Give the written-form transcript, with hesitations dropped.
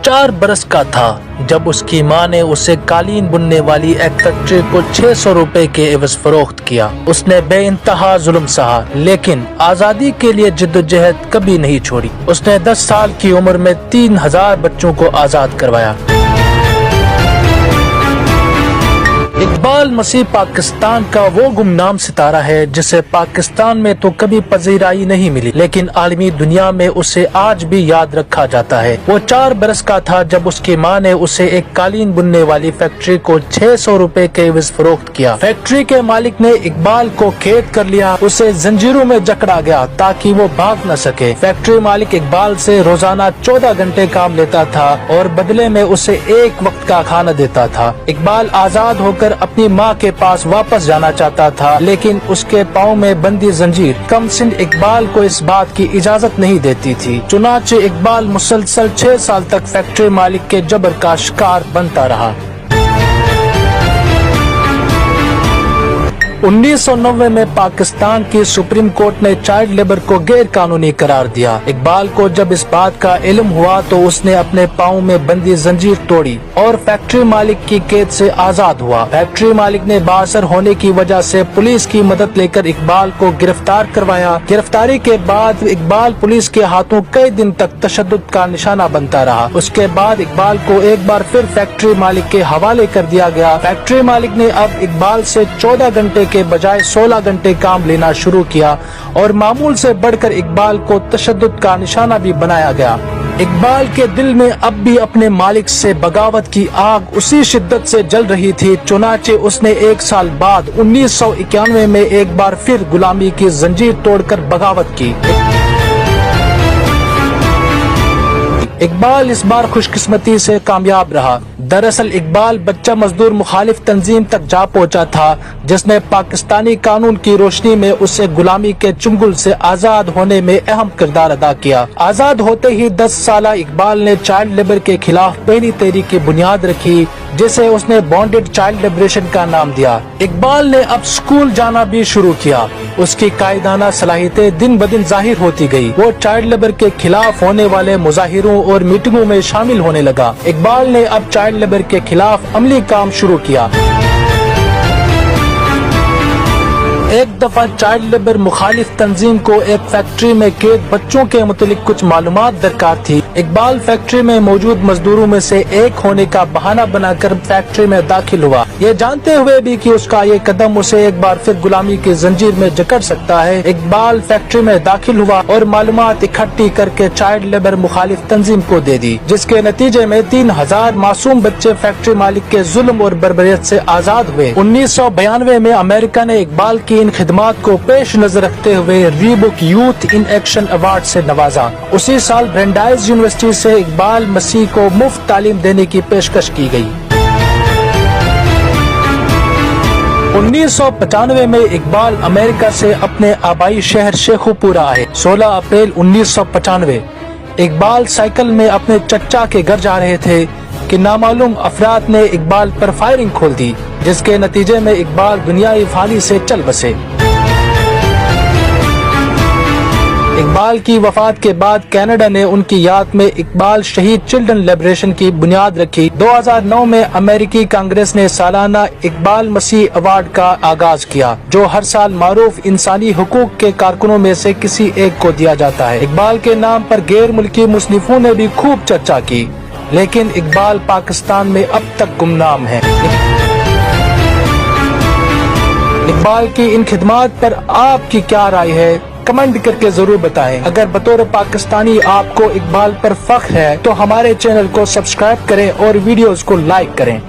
4 बरस का था जब उसकी माँ ने उसे कालीन बुनने वाली एक फैक्ट्री को 600 रुपए के एवज फरोख्त किया। उसने बेइंतहा जुल्म सहा, लेकिन आजादी के लिए जिद्दोजहद कभी नहीं छोड़ी। उसने 10 साल की उम्र में 3000 बच्चों को आजाद करवाया। इकबाल मसीह पाकिस्तान का वो गुमनाम सितारा है जिसे पाकिस्तान में तो कभी पजीराई नहीं मिली, लेकिन आलमी दुनिया में उसे आज भी याद रखा जाता है। वो 4 बरस का था जब उसकी माँ ने उसे एक कालीन बुनने वाली फैक्ट्री को 600 रुपए के एवज फरोख्त किया। फैक्ट्री के मालिक ने इकबाल को कैद कर लिया। उसे जंजीरों में जकड़ा गया ताकि वो भाग न सके। फैक्ट्री मालिक इकबाल से रोजाना 14 घंटे काम लेता था और बदले में उसे एक वक्त का खाना देता था। इकबाल आजाद होकर अपनी माँ के पास वापस जाना चाहता था, लेकिन उसके पाँव में बंदी जंजीर कमसिन इकबाल को इस बात की इजाजत नहीं देती थी। चुनाचे इकबाल मुसलसल 6 साल तक फैक्ट्री मालिक के जबर का शिकार बनता रहा। 1990 में पाकिस्तान की सुप्रीम कोर्ट ने चाइल्ड लेबर को गैर कानूनी करार दिया। इकबाल को जब इस बात का इल्म हुआ तो उसने अपने पाँव में बंदी जंजीर तोड़ी और फैक्ट्री मालिक की कैद से आजाद हुआ। फैक्ट्री मालिक ने बाअसर होने की वजह से पुलिस की मदद लेकर इकबाल को गिरफ्तार करवाया। गिरफ्तारी के बाद इकबाल पुलिस के हाथों कई दिन तक तशद्दुद का निशाना बनता रहा। उसके बाद इकबाल को एक बार फिर फैक्ट्री मालिक के हवाले कर दिया गया। फैक्ट्री मालिक ने अब इकबाल से 14 घंटे के बजाय 16 घंटे काम लेना शुरू किया और मामूल से बढ़कर इकबाल को तशद्दुद का निशाना भी बनाया गया। इकबाल के दिल में अब भी अपने मालिक से बगावत की आग उसी शिद्दत से जल रही थी। चुनाचे उसने 1 साल बाद 1991 में एक बार फिर गुलामी की जंजीर तोड़कर बगावत की। इकबाल इस बार खुशकिस्मती से कामयाब रहा। दरअसल इकबाल बच्चा मजदूर मुखालिफ तंजीम तक जा पहुंचा था, जिसने पाकिस्तानी कानून की रोशनी में उसे गुलामी के चुंगल से आजाद होने में अहम किरदार अदा किया। आजाद होते ही 10 साला इकबाल ने चाइल्ड लेबर के खिलाफ पहली तहरीक की बुनियाद रखी, जिसे उसने बॉन्डेड चाइल्ड लिबरेशन का नाम दिया। इकबाल ने अब स्कूल जाना भी शुरू किया। उसकी कायदाना सलाहियतें दिन ब दिन जाहिर होती गई। वो चाइल्ड लेबर के खिलाफ होने वाले मुजाहिरों और मीटिंगों में शामिल होने लगा। इकबाल ने अब चाइल्ड लेबर के खिलाफ अमली काम शुरू किया। एक दफा चाइल्ड लेबर मुखालिफ तंजीम को एक फैक्ट्री में कैद बच्चों के मुतालिक कुछ मालूमात दरकार थी। इकबाल फैक्ट्री में मौजूद मजदूरों में से एक होने का बहाना बनाकर फैक्ट्री में दाखिल हुआ, ये जानते हुए भी कि उसका ये कदम उसे एक बार फिर गुलामी की जंजीर में जकड़ सकता है। इकबाल फैक्ट्री में दाखिल हुआ और मालूमात इकट्ठी करके चाइल्ड लेबर मुखालिफ तंजीम को दे दी, जिसके नतीजे में 3000 मासूम बच्चे फैक्ट्री मालिक के जुल्म और बर्बरियत से आजाद हुए। 1992 में अमेरिका ने इकबाल की इन खिदमात को पेश नजर रखते हुए Reebok youth in action award से नवाजा। उसी साल ब्रेंडाइज यूनिवर्सिटी से इकबाल मसीह को मुफ्त तालीम देने की पेशकश की गई। 1995 में इकबाल अमेरिका से अपने आबाई शहर शेखुपुरा आए। 16 अप्रैल 1995 इकबाल साइकिल में अपने चचा के घर जा रहे थे कि नामालूम अफराद ने इकबाल पर फायरिंग खोल दी, जिसके नतीजे में इकबाल दुनियाई फानी से चल बसे। इकबाल की वफात के बाद कनाडा ने उनकी याद में इकबाल शहीद चिल्ड्रन लिबरेशन की बुनियाद रखी। 2009 में अमेरिकी कांग्रेस ने सालाना इकबाल मसीह अवार्ड का आगाज किया, जो हर साल मारूफ इंसानी हुकूक के कारकुनों में से किसी एक को दिया जाता है। इकबाल के नाम पर गैर मुल्की मुसन्निफों ने भी खूब चर्चा की, लेकिन इकबाल पाकिस्तान में अब तक गुमनाम है। इकबाल की इन खिदमात पर आपकी क्या राय है, कमेंट करके जरूर बताएं। अगर बतौर पाकिस्तानी आपको इकबाल पर फख्र है तो हमारे चैनल को सब्सक्राइब करें और वीडियोस को लाइक करें।